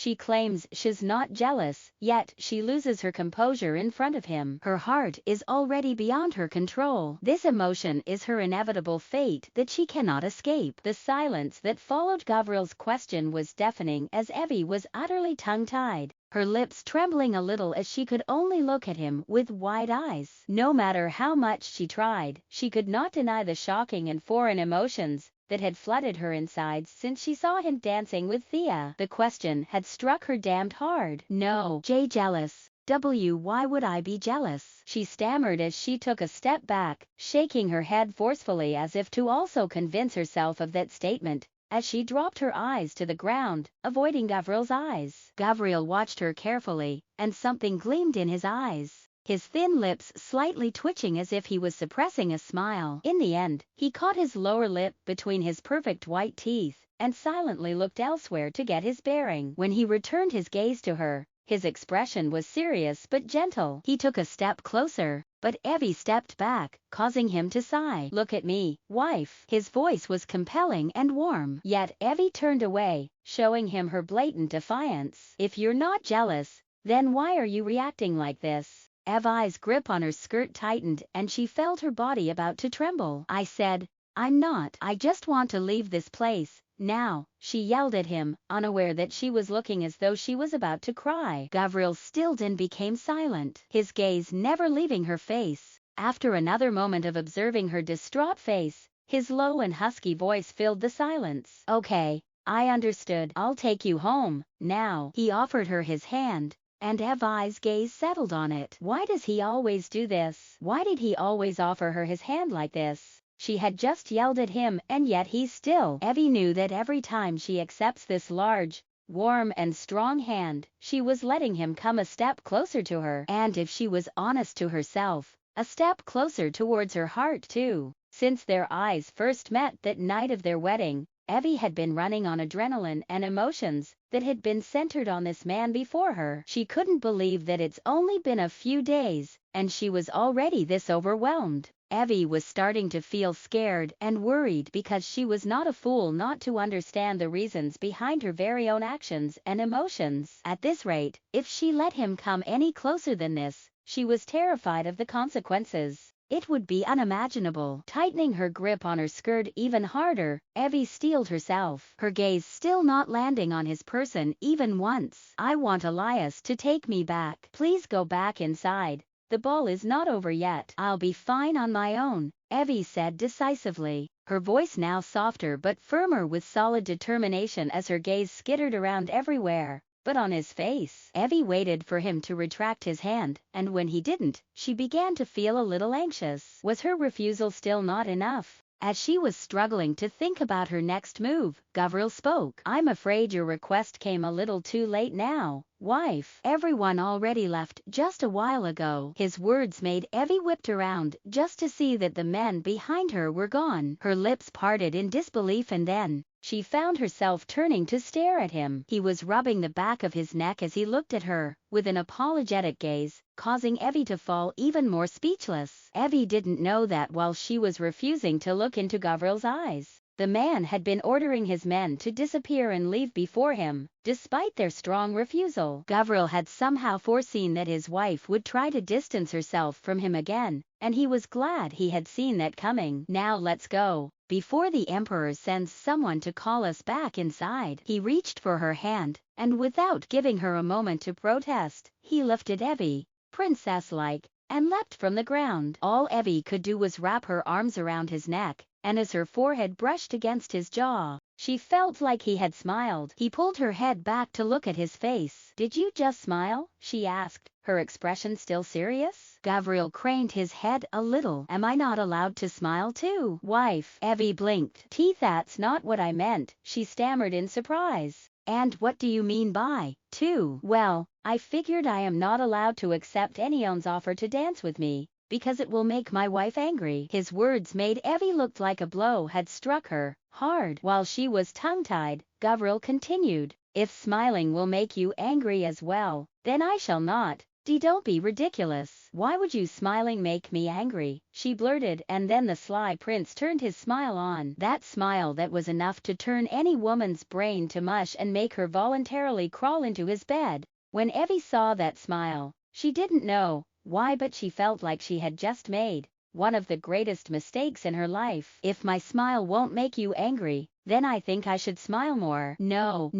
She claims she's not jealous, yet she loses her composure in front of him. Her heart is already beyond her control. This emotion is her inevitable fate that she cannot escape. The silence that followed Gavril's question was deafening as Evie was utterly tongue-tied, her lips trembling a little as she could only look at him with wide eyes. No matter how much she tried, she could not deny the shocking and foreign emotions that had flooded her insides since she saw him dancing with Thea. The question had struck her damned hard. No, jealous. Why would I be jealous? She stammered as she took a step back, shaking her head forcefully as if to also convince herself of that statement, as she dropped her eyes to the ground, avoiding Gavril's eyes. Gavril watched her carefully, and something gleamed in his eyes, his thin lips slightly twitching as if he was suppressing a smile. In the end, he caught his lower lip between his perfect white teeth, and silently looked elsewhere to get his bearing. When he returned his gaze to her, his expression was serious but gentle. He took a step closer, but Evie stepped back, causing him to sigh. Look at me, wife. His voice was compelling and warm, yet Evie turned away, showing him her blatant defiance. If you're not jealous, then why are you reacting like this? Evie's grip on her skirt tightened and she felt her body about to tremble. I said, I'm not. I just want to leave this place now, she yelled at him, unaware that she was looking as though she was about to cry. Gavril stilled and became silent, his gaze never leaving her face. After another moment of observing her distraught face, his low and husky voice filled the silence. Okay, I understood. I'll take you home now. He offered her his hand, and Evie's gaze settled on it. Why does he always do this? Why did he always offer her his hand like this? She had just yelled at him, and yet he still. Evie knew that every time she accepts this large, warm and strong hand, she was letting him come a step closer to her, and if she was honest to herself, a step closer towards her heart too. Since their eyes first met that night of their wedding, Evie had been running on adrenaline and emotions that had been centered on this man before her. She couldn't believe that it's only been a few days, and she was already this overwhelmed. Evie was starting to feel scared and worried because she was not a fool not to understand the reasons behind her very own actions and emotions. At this rate, if she let him come any closer than this, she was terrified of the consequences. It would be unimaginable. Tightening her grip on her skirt even harder, Evie steeled herself, her gaze still not landing on his person even once. I want Elias to take me back. Please go back inside. The ball is not over yet. I'll be fine on my own, Evie said decisively, her voice now softer but firmer with solid determination as her gaze skittered around everywhere. But on his face, Evie waited for him to retract his hand, and when he didn't, she began to feel a little anxious. Was her refusal still not enough? As she was struggling to think about her next move, Gavril spoke. I'm afraid your request came a little too late now, wife. Everyone already left just a while ago. His words made Evie whipped around just to see that the men behind her were gone. Her lips parted in disbelief, and then she found herself turning to stare at him. He was rubbing the back of his neck as he looked at her, with an apologetic gaze, causing Evie to fall even more speechless. Evie didn't know that while she was refusing to look into Gavril's eyes, the man had been ordering his men to disappear and leave before him, despite their strong refusal. Gavril had somehow foreseen that his wife would try to distance herself from him again, and he was glad he had seen that coming. Now let's go, before the Emperor sends someone to call us back inside. He reached for her hand, and without giving her a moment to protest, he lifted Evie, princess-like, and leapt from the ground. All Evie could do was wrap her arms around his neck, and as her forehead brushed against his jaw, she felt like he had smiled. He pulled her head back to look at his face. Did you just smile? She asked, her expression still serious. Gavril craned his head a little. Am I not allowed to smile too, wife? Evie blinked. That's not what I meant, she stammered in surprise. And what do you mean by too? Well, I figured I am not allowed to accept anyone's offer to dance with me, because it will make my wife angry. His words made Evie look like a blow had struck her hard. While she was tongue-tied, Gavril continued, if smiling will make you angry as well, then I shall not. Don't be ridiculous. Why would you smiling make me angry? She blurted, and then the sly prince turned his smile on. That smile that was enough to turn any woman's brain to mush and make her voluntarily crawl into his bed. When Evie saw that smile, she didn't know why, but she felt like she had just made one of the greatest mistakes in her life. If my smile won't make you angry, then I think I should smile more. No,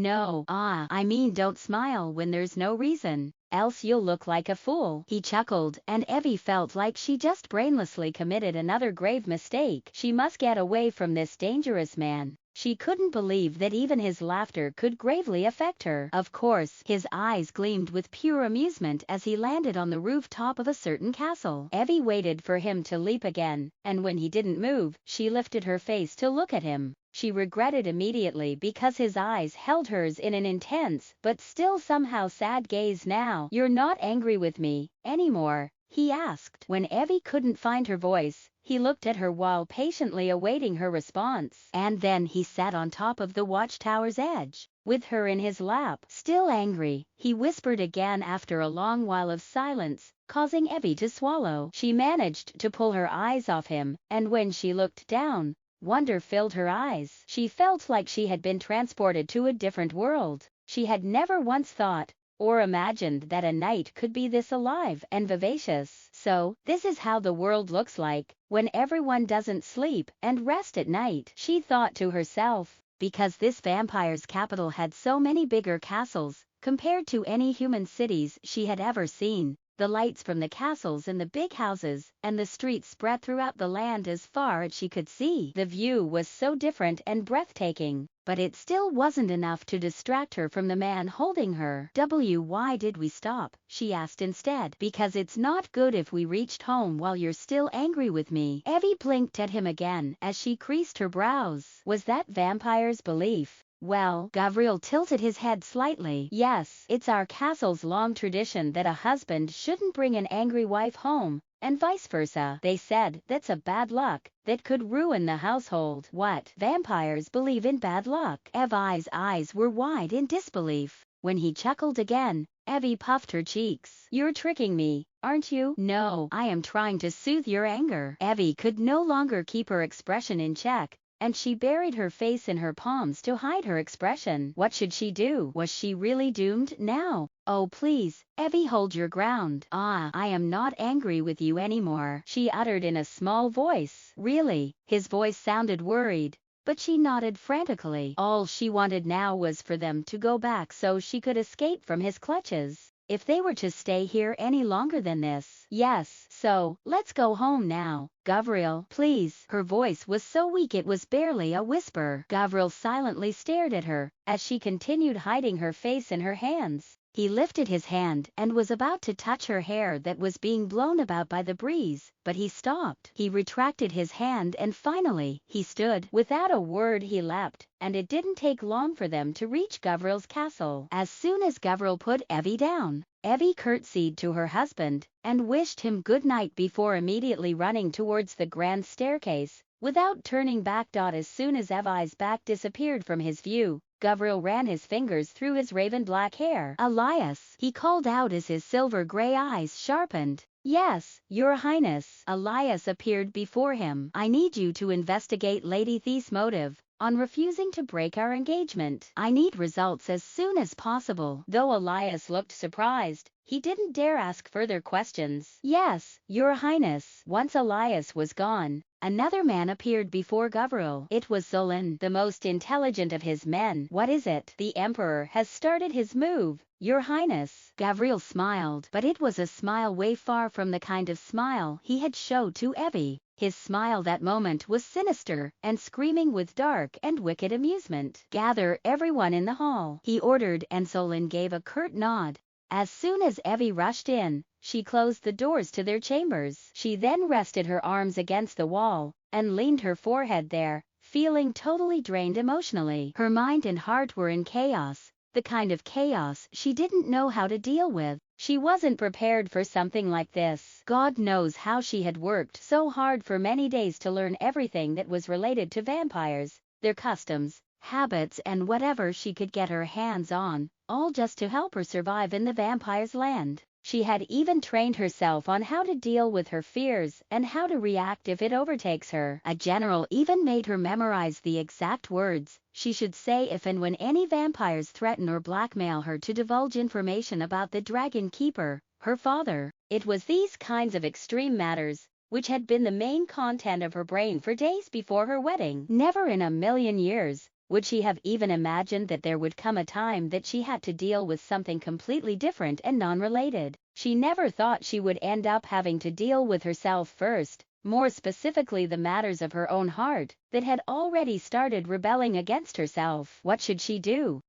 I mean don't smile when there's no reason, else you'll look like a fool. He chuckled, and Evie felt like she just brainlessly committed another grave mistake. She must get away from this dangerous man. She couldn't believe that even his laughter could gravely affect her. Of course, his eyes gleamed with pure amusement as he landed on the rooftop of a certain castle. Evie waited for him to leap again, and when he didn't move, she lifted her face to look at him. She regretted immediately because his eyes held hers in an intense, but still somehow sad gaze. Now, you're not angry with me anymore? He asked. When Evie couldn't find her voice, he looked at her while patiently awaiting her response. And then he sat on top of the watchtower's edge, with her in his lap. Still angry, he whispered again after a long while of silence, causing Evie to swallow. She managed to pull her eyes off him, and when she looked down, wonder filled her eyes. She felt like she had been transported to a different world. She had never once thought or imagined that a night could be this alive and vivacious. So, this is how the world looks like when everyone doesn't sleep and rest at night, she thought to herself, because this vampire's capital had so many bigger castles compared to any human cities she had ever seen. The lights from the castles and the big houses and the streets spread throughout the land as far as she could see. The view was so different and breathtaking, but it still wasn't enough to distract her from the man holding her. Why did we stop? She asked instead. Because it's not good if we reached home while you're still angry with me. Evie blinked at him again as she creased her brows. Was that vampire's belief? Well, Gabriel tilted his head slightly. Yes, it's our castle's long tradition that a husband shouldn't bring an angry wife home, and vice versa. They said that's a bad luck that could ruin the household. What? Vampires believe in bad luck? Evie's eyes were wide in disbelief. When he chuckled again, Evie puffed her cheeks. You're tricking me, aren't you? No, I am trying to soothe your anger. Evie could no longer keep her expression in check, and she buried her face in her palms to hide her expression. What should she do? Was she really doomed now? Oh please, Evie, hold your ground. I am not angry with you anymore, she uttered in a small voice. Really? His voice sounded worried, but she nodded frantically. All she wanted now was for them to go back so she could escape from his clutches. If they were to stay here any longer than this. Yes, so, let's go home now. Gabriel, please. Her voice was so weak it was barely a whisper. Gabriel silently stared at her as she continued hiding her face in her hands. He lifted his hand and was about to touch her hair that was being blown about by the breeze, but he stopped. He retracted his hand and finally, he stood. Without a word he leapt, and it didn't take long for them to reach Gabriel's castle. As soon as Gabriel put Evie down, Evie curtsied to her husband and wished him good night before immediately running towards the grand staircase, without turning back. As soon as Evie's back disappeared from his view, Gabriel ran his fingers through his raven black hair. Elias, he called out as his silver gray eyes sharpened. Yes, Your Highness. Elias appeared before him. I need you to investigate Lady Thief's motive on refusing to break our engagement. I need results as soon as possible. Though Elias looked surprised, he didn't dare ask further questions. Yes, Your Highness. Once Elias was gone, another man appeared before Gabriel. It was Zolan, the most intelligent of his men. What is it? The Emperor has started his move, Your Highness. Gabriel smiled, but it was a smile way far from the kind of smile he had showed to Evie. His smile that moment was sinister and screaming with dark and wicked amusement. Gather everyone in the hall, he ordered, and Zolan gave a curt nod. As soon as Evie rushed in, she closed the doors to their chambers. She then rested her arms against the wall and leaned her forehead there, feeling totally drained emotionally. Her mind and heart were in chaos, the kind of chaos she didn't know how to deal with. She wasn't prepared for something like this. God knows how she had worked so hard for many days to learn everything that was related to vampires, their customs, habits, and whatever she could get her hands on, all just to help her survive in the vampire's land. She had even trained herself on how to deal with her fears and how to react if it overtakes her. A general even made her memorize the exact words she should say if and when any vampires threaten or blackmail her to divulge information about the Dragon Keeper, her father. It was these kinds of extreme matters which had been the main content of her brain for days before her wedding. Never in a million years would she have even imagined that there would come a time that she had to deal with something completely different and non-related. She never thought she would end up having to deal with herself first, more specifically the matters of her own heart that had already started rebelling against herself. What should she do?